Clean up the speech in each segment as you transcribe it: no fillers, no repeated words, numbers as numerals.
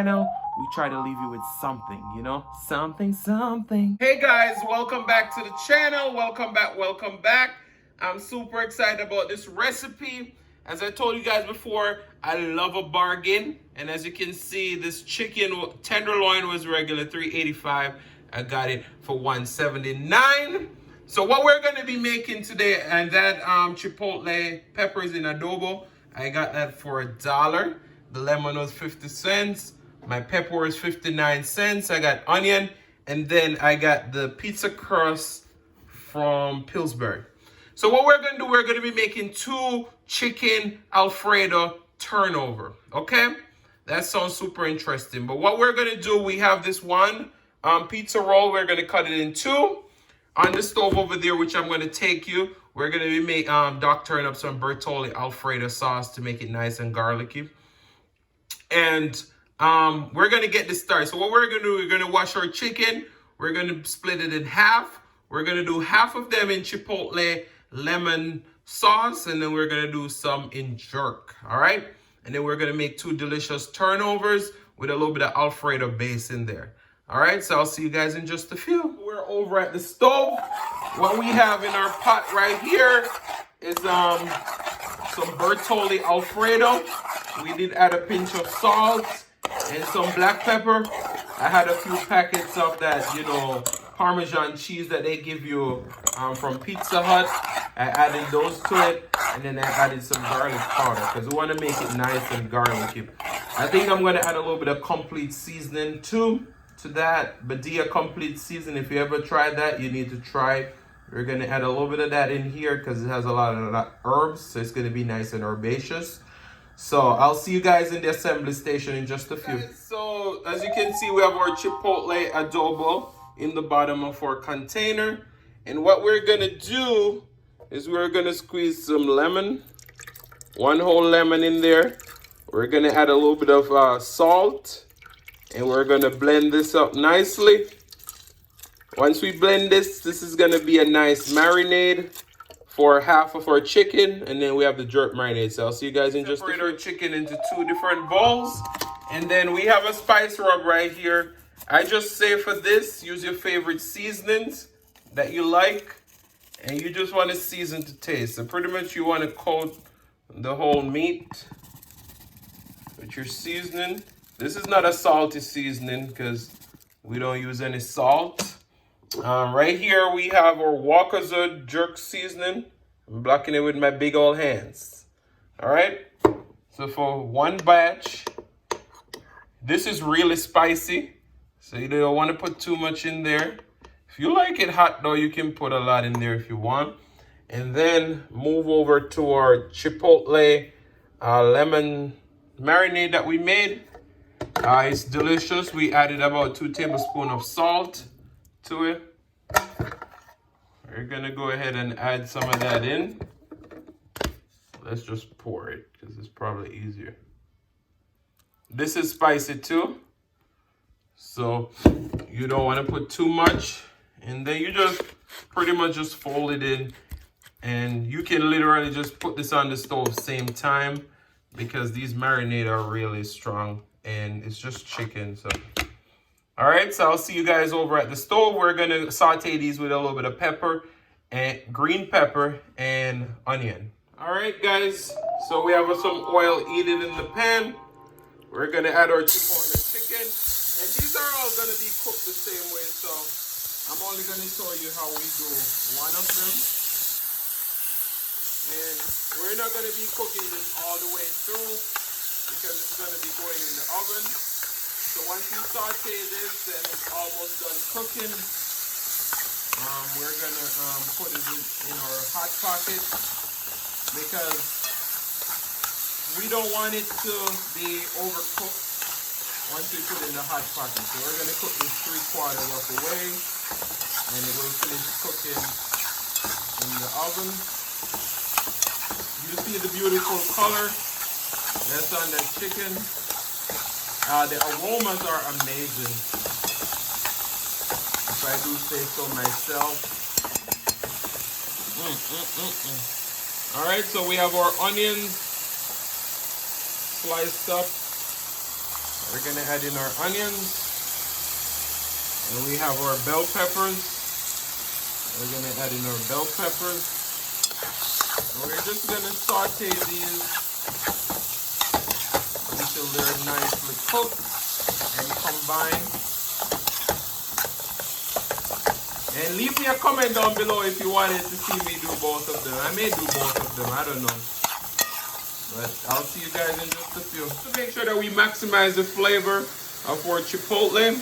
channel, we try to leave you with something, you know? Something. Hey guys, welcome back to the channel. Welcome back. I'm super excited about this recipe. As I told you guys before, I love a bargain. And as you can see, this chicken tenderloin was regular $3.85. I got it for $1.79. So what we're gonna be making today, and that Chipotle peppers in adobo, I got that for $1. The lemon was 50 cents. My pepper was 59 cents. I got onion, and then I got the pizza crust from Pillsbury. So what we're gonna do, we're gonna be making 2 chicken Alfredo turnover, okay? That sounds super interesting. But what we're gonna do, we have this one pizza roll. We're gonna cut it in 2. On the stove over there, which I'm gonna take you, we're gonna be doctoring up some Bertolli Alfredo sauce to make it nice and garlicky. And we're gonna get this started. So what we're gonna do, we're gonna wash our chicken. We're gonna split it in half. We're gonna do half of them in Chipotle lemon sauce, and then we're gonna do some in jerk, all right? And then we're gonna make 2 delicious turnovers with a little bit of Alfredo base in there. All right, so I'll see you guys in just a few. We're over at the stove. What we have in our pot right here is some Bertolli Alfredo. We did add a pinch of salt and some black pepper. I had a few packets of that, you know, Parmesan cheese that they give you from Pizza Hut. I added those to it, and then I added some garlic powder because we want to make it nice and garlicky. I think I'm going to add a little bit of complete seasoning too to that. Badia complete season. If you ever tried that, you need to try. We're going to add a little bit of that in here because it has a lot of herbs, so it's going to be nice and herbaceous. So I'll see you guys in the assembly station in just a few. So as you can see, we have our Chipotle adobo in the bottom of our container. And what we're going to do is we're going to squeeze some lemon, 1 whole lemon in there. We're going to add a little bit of salt, and we're going to blend this up nicely. Once we blend this, this is going to be a nice marinade for half of our chicken, and then we have the jerk marinade. So I'll see you guys in just a few. Separate our chicken into 2 different bowls, and then we have a spice rub right here. I just say for this, use your favorite seasonings that you like, and you just want to season to taste. So pretty much you want to coat the whole meat with your seasoning. This is not a salty seasoning because we don't use any salt. Right here we have our Walker's jerk seasoning. I'm blocking it with my big old hands. All right. So for 1 batch, this is really spicy, so you don't want to put too much in there. If you like it hot though, you can put a lot in there if you want. And then move over to our Chipotle lemon marinade that we made. It's delicious. We added about 2 tablespoons of salt to it. We're gonna go ahead and add some of that in. Let's just pour it because it's probably easier. This is spicy too, so you don't want to put too much. And then you just pretty much just fold it in, and you can literally just put this on the stove same time because these marinade are really strong, and it's just chicken. So all right, so I'll see you guys over at the stove. We're gonna saute these with a little bit of pepper and green pepper and onion. All right, guys, so we have some oil heated in the pan. We're gonna add our Chipotle chicken, and these are all gonna be cooked the same way, so I'm only gonna show you how we do one of them. And we're not gonna be cooking this all the way through because it's gonna be going in the oven. So once you saute this and it's almost done cooking, we're gonna put it in our hot pocket because we don't want it to be overcooked once we put it in the hot pocket. So we're gonna cook this 3/4 of the way, and it will finish cooking in the oven. You see the beautiful color that's on that chicken. The aromas are amazing, if I do say so myself. All right, so we have our onions sliced up. We're gonna add in our onions. And we have our bell peppers. We're gonna add in our bell peppers. And we're just gonna saute these until they're nicely cooked and combined. And leave me a comment down below if you wanted to see me do both of them. I may do both of them, I don't know. But I'll see you guys in just a few. To make sure that we maximize the flavor of our chipotle,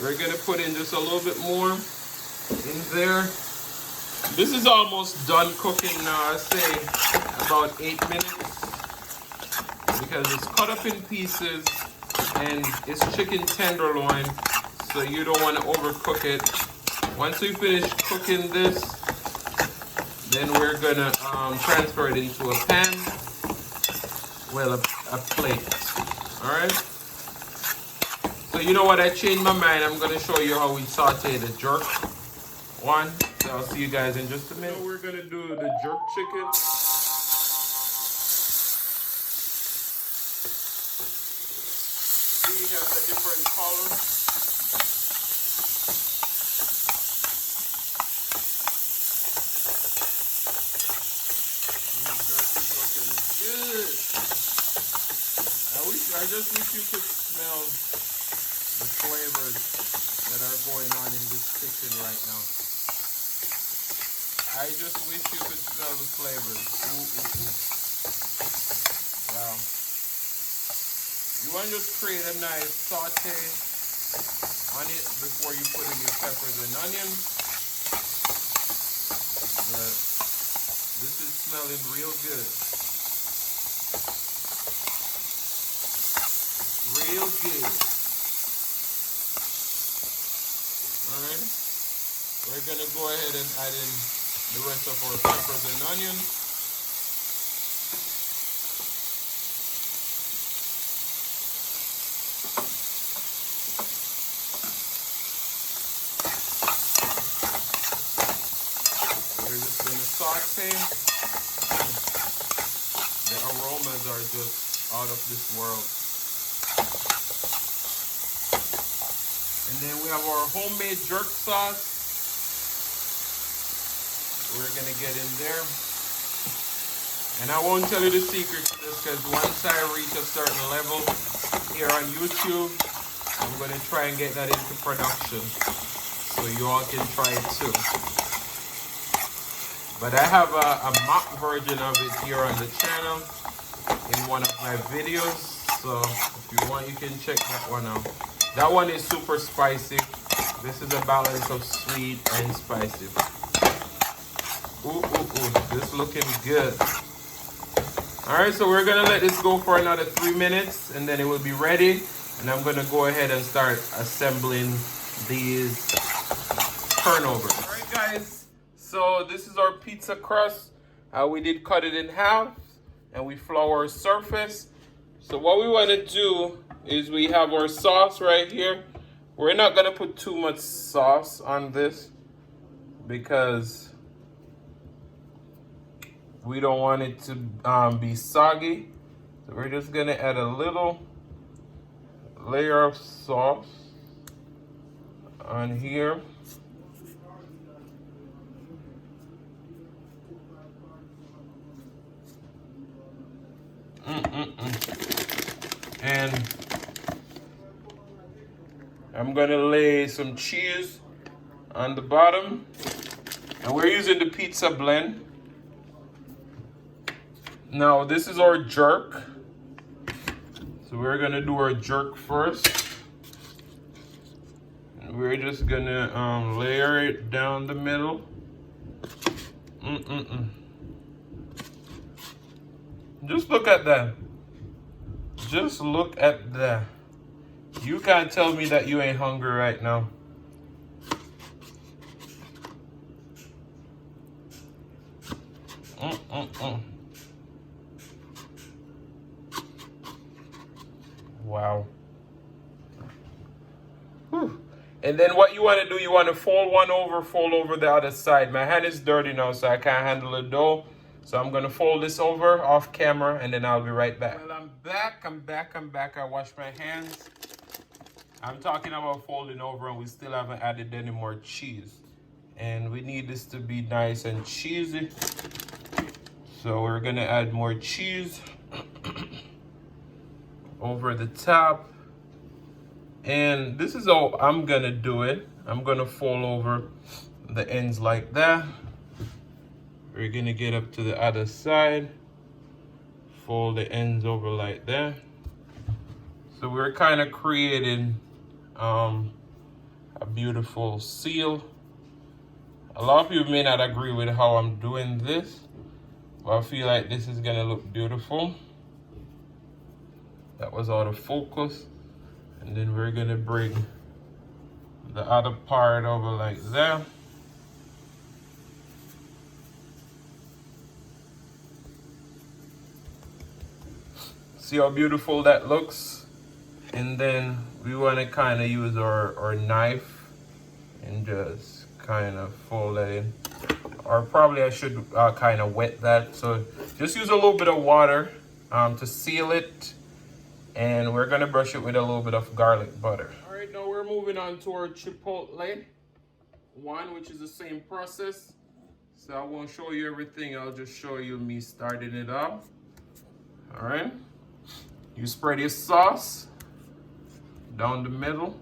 we're gonna put in just a little bit more in there. This is almost done cooking now. I say about 8 minutes because it's cut up in pieces and it's chicken tenderloin, so you don't want to overcook it. Once we finish cooking this, then we're gonna transfer it into a pan, well, a plate. All right. So you know what? I changed my mind. I'm gonna show you how we saute the jerk one. So I'll see you guys in just a minute. So we're gonna do the jerk chicken. We have the different colors. The jerk is looking good. I just wish you could smell the flavors that are going on in this kitchen right now. I just wish you could smell the flavors. Ooh, ooh, ooh. Wow. You want to just create a nice saute on it before you put in your peppers and onions. But this is smelling real good. Real good. Alright. We're going to go ahead and add in the rest of our peppers and onions. We're just going to saute. The aromas are just out of this world. And then we have our homemade jerk sauce. We're gonna get in there. And I won't tell you the secret to this because once I reach a certain level here on YouTube, I'm gonna try and get that into production so you all can try it too. But I have a mock version of it here on the channel in one of my videos. So if you want, you can check that one out. That one is super spicy. This is a balance of sweet and spicy. Ooh, ooh, ooh. This looking good. Alright, so we're going to let this go for another 3 minutes and then it will be ready. And I'm going to go ahead and start assembling these turnovers. Alright guys, so this is our pizza crust. We did cut it in half and we flour our surface. So what we want to do is we have our sauce right here. We're not going to put too much sauce on this because we don't want it to be soggy. So we're just going to add a little layer of sauce on here. And I'm gonna lay some cheese on the bottom. And we're using the pizza blend. Now this is our jerk. So we're gonna do our jerk first. And we're just gonna layer it down the middle. Just look at that. Just look at that. You can't tell me that you ain't hungry right now. Wow. Whew. And then what you want to do, you want to fold over the other side. My hand is dirty now, so I can't handle the dough. So I'm gonna fold this over off camera and then I'll be right back. Well, I'm back. I washed my hands. I'm talking about folding over and we still haven't added any more cheese. And we need this to be nice and cheesy. So we're gonna add more cheese over the top. And this is how I'm gonna do it. I'm gonna fold over the ends like that. We're gonna get up to the other side. Fold the ends over like that. So we're kind of creating a beautiful seal. A lot of people may not agree with how I'm doing this, but I feel like this is gonna look beautiful. That was out of focus. And then we're gonna bring the other part over like that. See how beautiful that looks? And then we wanna kinda use our knife and just kind of fold that in. Or probably I should kind of wet that. So just use a little bit of water to seal it. And we're gonna brush it with a little bit of garlic butter. All right, now we're moving on to our Chipotle one, which is the same process. So I won't show you everything, I'll just show you me starting it off. All right, you spread your sauce down the middle.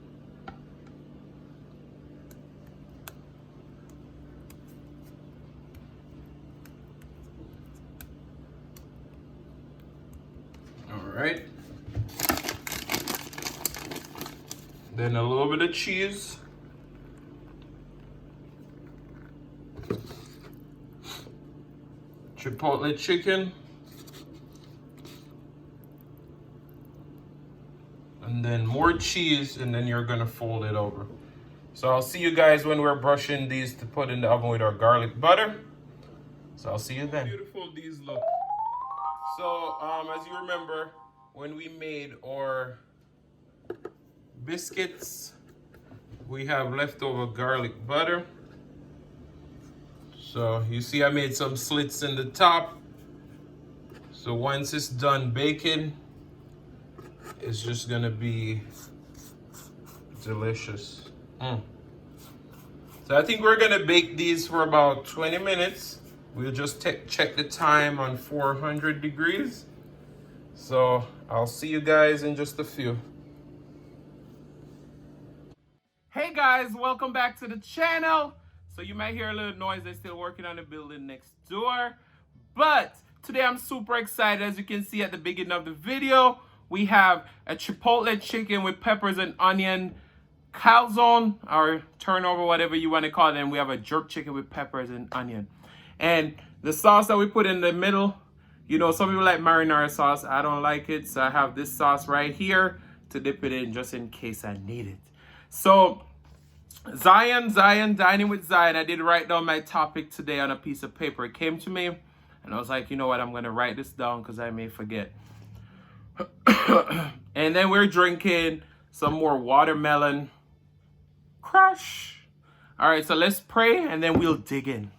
All right. Then a little bit of cheese. Chipotle chicken. And then more cheese, and then you're gonna fold it over. So I'll see you guys when we're brushing these to put in the oven with our garlic butter. So I'll see you then. How beautiful these look. So as you remember, when we made our biscuits, we have leftover garlic butter. So you see I made some slits in the top. So once it's done baking, it's just gonna be delicious. So I think we're gonna bake these for about 20 minutes. We'll just check the time on 400 degrees. So I'll see you guys in just a few. Hey guys, welcome back to the channel. So you might hear a little noise, they're still working on the building next door. But today I'm super excited. As you can see at the beginning of the video, we have a Chipotle chicken with peppers and onion, calzone or turnover, whatever you want to call it. And we have a jerk chicken with peppers and onion. And the sauce that we put in the middle, you know, some people like marinara sauce. I don't like it, so I have this sauce right here to dip it in just in case I need it. So Zion, dining with Zion. I did write down my topic today on a piece of paper. It came to me and I was like, you know what, I'm gonna write this down because I may forget. And then we're drinking some more watermelon crush. All right, so let's pray and then we'll dig in.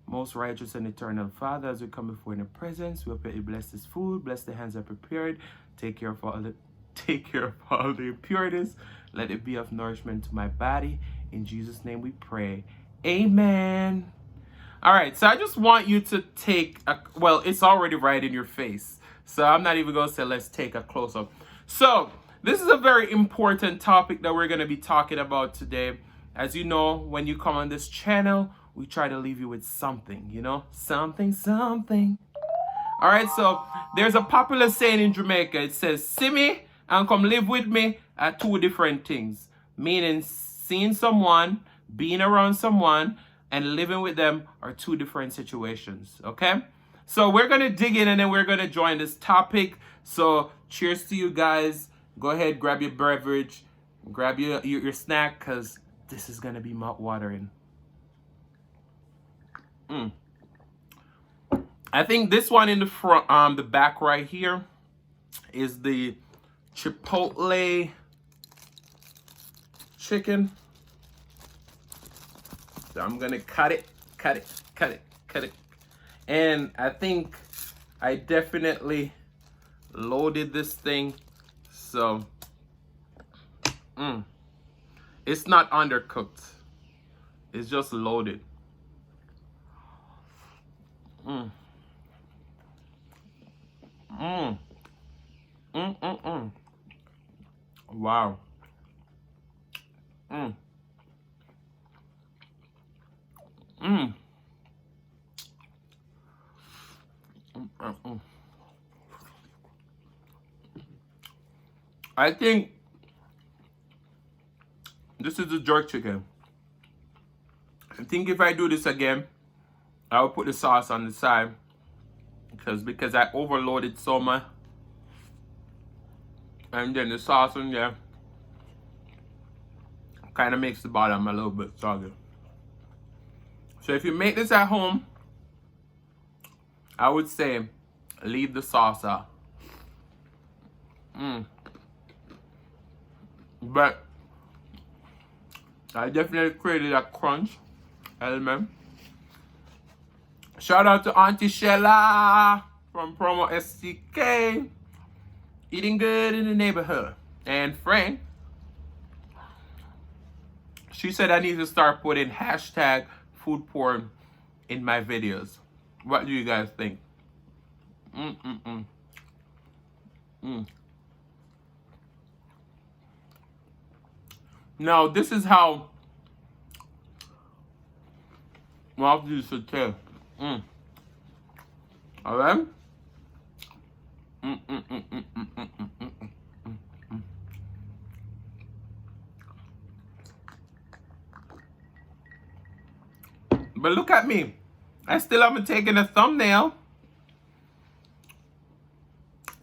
Most righteous and eternal Father, as we come before in your presence, we pray you bless this food, bless the hands that prepared, take care of all the impurities. Let it be of nourishment to my body. In Jesus' name we pray. Amen. All right, so I just want you to take a, well, it's already right in your face. So I'm not even going to say let's take a close-up. So this is a very important topic that we're going to be talking about today. As you know, when you come on this channel, we try to leave you with something, you know, something. All right, so there's a popular saying in Jamaica. It says, see me and come live with me are two different things. Meaning seeing someone, being around someone, and living with them are two different situations, okay? So we're going to dig in and then we're going to join this topic. So cheers to you guys. Go ahead, grab your beverage, grab your snack, because this is going to be mouth-watering. I think this one in the front, the back right here is the Chipotle chicken. So I'm gonna cut it. And I think I definitely loaded this thing. So, it's not undercooked. It's just loaded. Mm. Mm. Mm, mm, mm. Wow. Mm. Mm. Mm, mm, mm. I think this is the jerk chicken. I think if I do this again, I'll put the sauce on the side because I overloaded so much, and then the sauce in there kind of makes the bottom a little bit soggy. So if you make this at home, I would say leave the sauce out. But I definitely created a crunch element. Shout out to Auntie Shella from Promo STK. Eating good in the neighborhood. And Frank, she said I need to start putting hashtag food porn in my videos. What do you guys think? Now, this is how mouth you should taste. Alright? But look at me. I still haven't taken a thumbnail.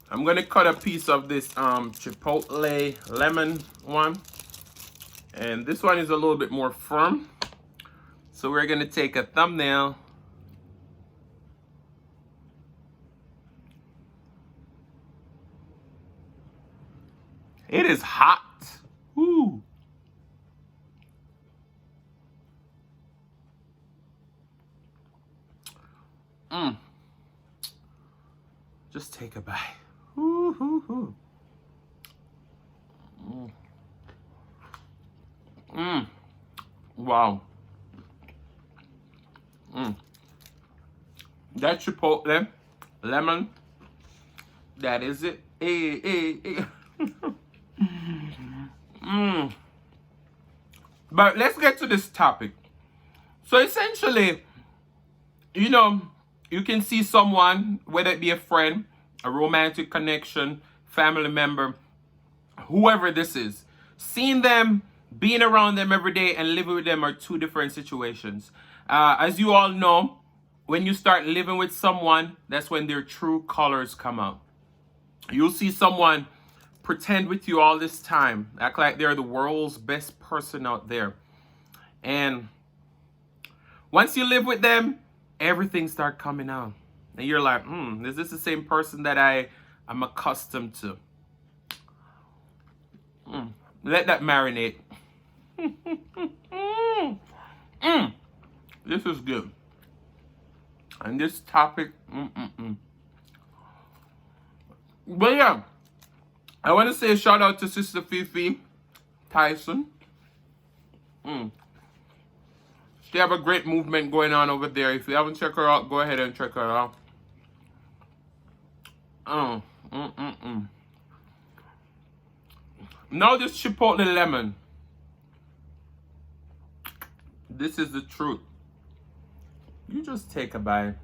I'm gonna cut a piece of this Chipotle lemon one. And this one is a little bit more firm. So we're gonna take a thumbnail. It is hot. Woo. Just take a bite. Woo. Wow. That Chipotle lemon, that is it. But let's get to this topic. So essentially, you know, you can see someone, whether it be a friend, a romantic connection, family member, whoever this is, seeing them, being around them every day and living with them are two different situations. As you all know, when you start living with someone, that's when their true colors come out. You'll see someone pretend with you all this time, act like they're the world's best person out there. And once you live with them, everything starts coming out. And you're like, is this the same person that I'm accustomed to? Let that marinate. This is good. And this topic, But yeah, I want to say a shout out to Sister Fifi Tyson. She have a great movement going on over there. If you haven't checked her out, go ahead and check her out. Now this Chipotle lemon. This is the truth. You just take a bite.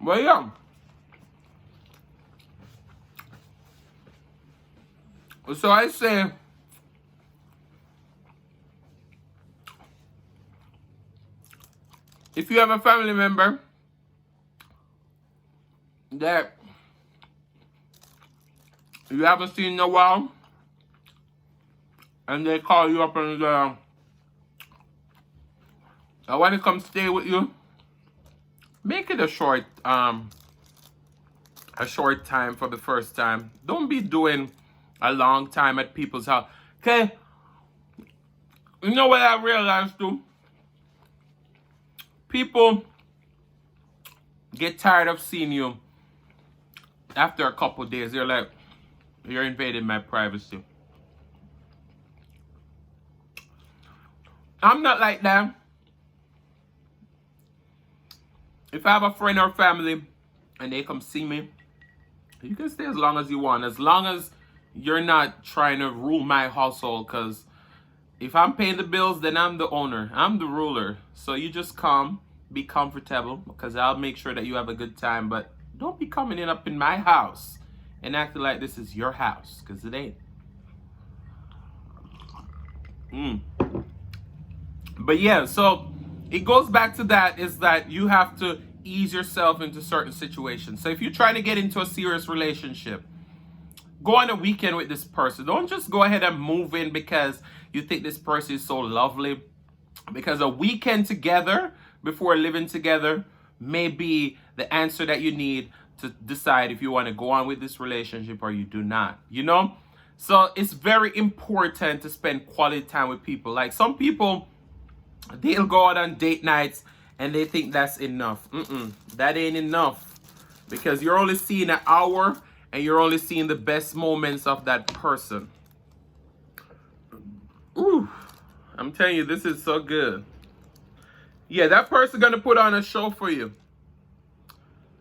Well, yeah. So I say, if you have a family member that you haven't seen in a while, and they call you up and I want to come stay with you, make it a short time for the first time. Don't be doing a long time at people's house. Okay? You know what I realized too? people get tired of seeing you after a couple days. They're like, you're invading my privacy. I'm not like that. If I have a friend or family and they come see me, you can stay as long as you want. As long as you're not trying to rule my household. Because if I'm paying the bills, then I'm the owner. I'm the ruler. So you just come, be comfortable. Because I'll make sure that you have a good time. But don't be coming in up in my house and acting like this is your house. Because it ain't. But yeah, so it goes back to that, is that you have to ease yourself into certain situations. So if you're trying to get into a serious relationship, go on a weekend with this person. Don't just go ahead and move in because you think this person is so lovely. Because a weekend together before living together may be the answer that you need to decide if you want to go on with this relationship or you do not, you know? So it's very important to spend quality time with people. Like some people, they'll go out on date nights and they think that's enough. That ain't enough. Because you're only seeing an hour and you're only seeing the best moments of that person. Ooh, I'm telling you, this is so good. Yeah, that person gonna put on a show for you.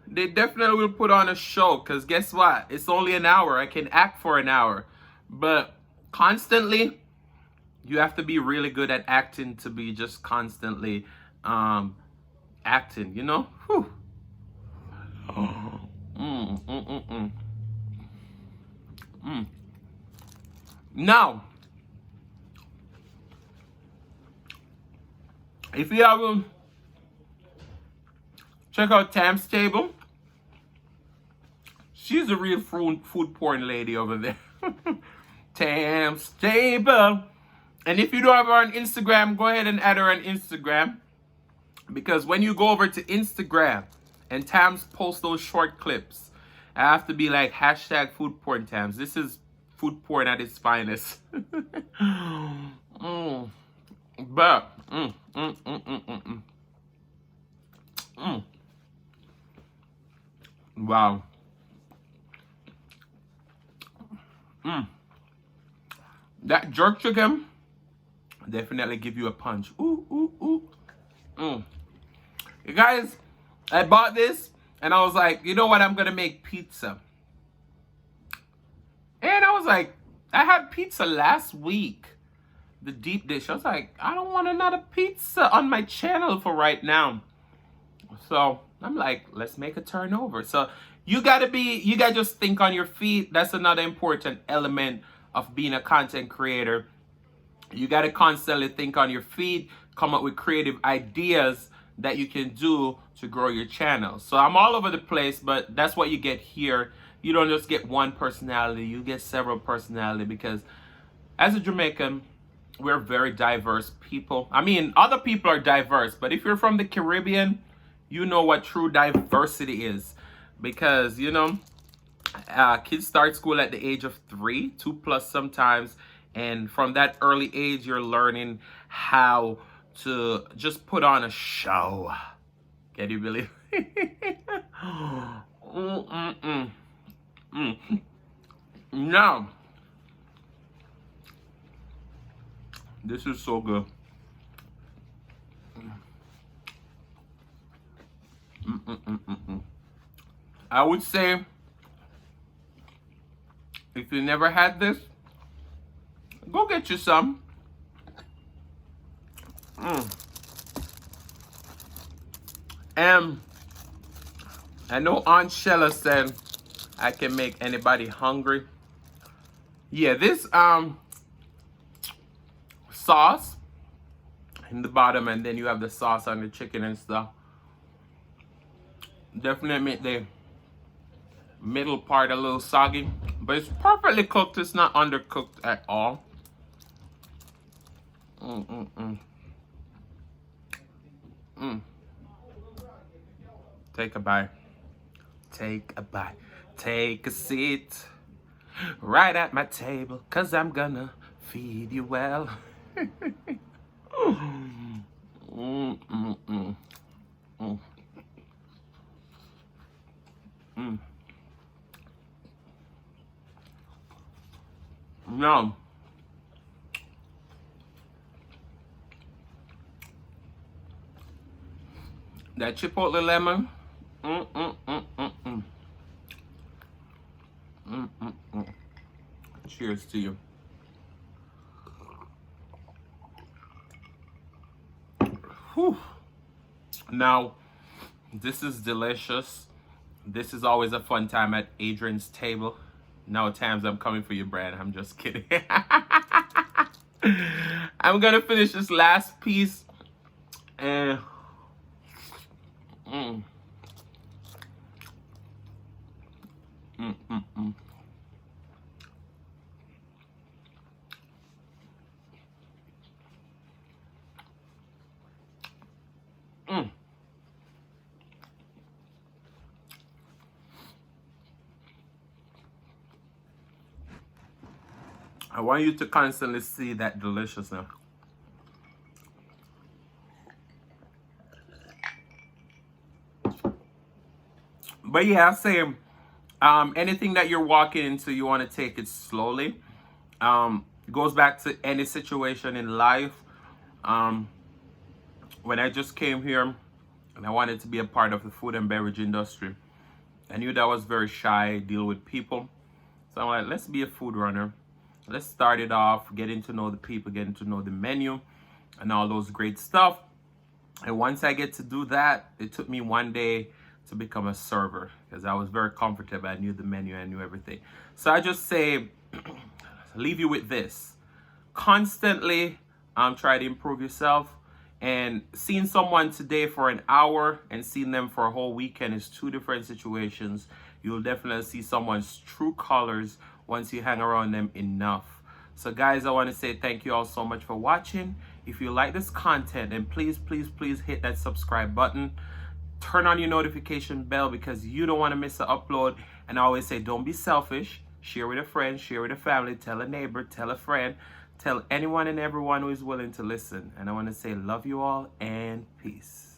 They definitely will put on a show, because guess what? It's only an hour. I can act for an hour. But constantly, you have to be really good at acting to be just constantly acting, you know? Whew. Now, if you have check out Tam's table. She's a real food porn lady over there. Tam's table. And if you don't have her on Instagram, go ahead and add her on Instagram. Because when you go over to Instagram and Tams post those short clips, I have to be like hashtag food porn Tams. This is food porn at its finest. But wow. That jerk chicken definitely give you a punch. You guys, I bought this and I was like, you know what? I'm gonna make pizza. And I was like, I had pizza last week, the deep dish. I was like, I don't want another pizza on my channel for right now. So I'm like, let's make a turnover. So you gotta just think on your feet. That's another important element of being a content creator. You gotta constantly think on your feet, come up with creative ideas that you can do to grow your channel. So I'm all over the place, but that's what you get here. You don't just get one personality, you get several personalities, because as a Jamaican, we're very diverse people. I mean, other people are diverse, but if you're from the Caribbean, you know what true diversity is. Because, you know, kids start school at the age of 3, 2+ sometimes. And from that early age, you're learning how to just put on a show. Can you believe it? Now, this is so good. I would say, if you never had this, go get you some. And I know Aunt Shella said I can make anybody hungry. Yeah, this sauce in the bottom, and then you have the sauce on the chicken and stuff. Definitely make the middle part a little soggy, but it's perfectly cooked. It's not undercooked at all. Take a bite. Take a bite. Take a seat right at my table, 'cause I'm gonna feed you well. Mm. Mm. No. That Chipotle lemon. Mm, mm, mm, mm, mm. Mm, mm, mm. Cheers to you. Whew. Now, this is delicious. This is always a fun time at Adrian's table. Now times I'm coming for you, Brad. I'm just kidding. I'm gonna finish this last piece and mm, mm, mm, mm. Mm. I want you to constantly see that deliciousness. But yeah, same. Anything that you're walking into, you want to take it slowly. It goes back to any situation in life. Um, when I just came here and I wanted to be a part of the food and beverage industry, I knew that I was very shy, deal with people. So I'm like, let's be a food runner. Let's start it off, getting to know the people, getting to know the menu and all those great stuff. And once I get to do that, it took me one day to become a server because I was very comfortable. I knew the menu, I knew everything. So I just say, leave you with this. Constantly try to improve yourself. And seeing someone today for an hour and seeing them for a whole weekend is two different situations. You'll definitely see someone's true colors once you hang around them enough. So guys, I want to say thank you all so much for watching. If you like this content, then please, please, please hit that subscribe button. Turn on your notification bell because you don't want to miss an upload. And I always say, don't be selfish. Share with a friend, share with a family, tell a neighbor, tell a friend, tell anyone and everyone who is willing to listen. And I want to say, love you all and peace.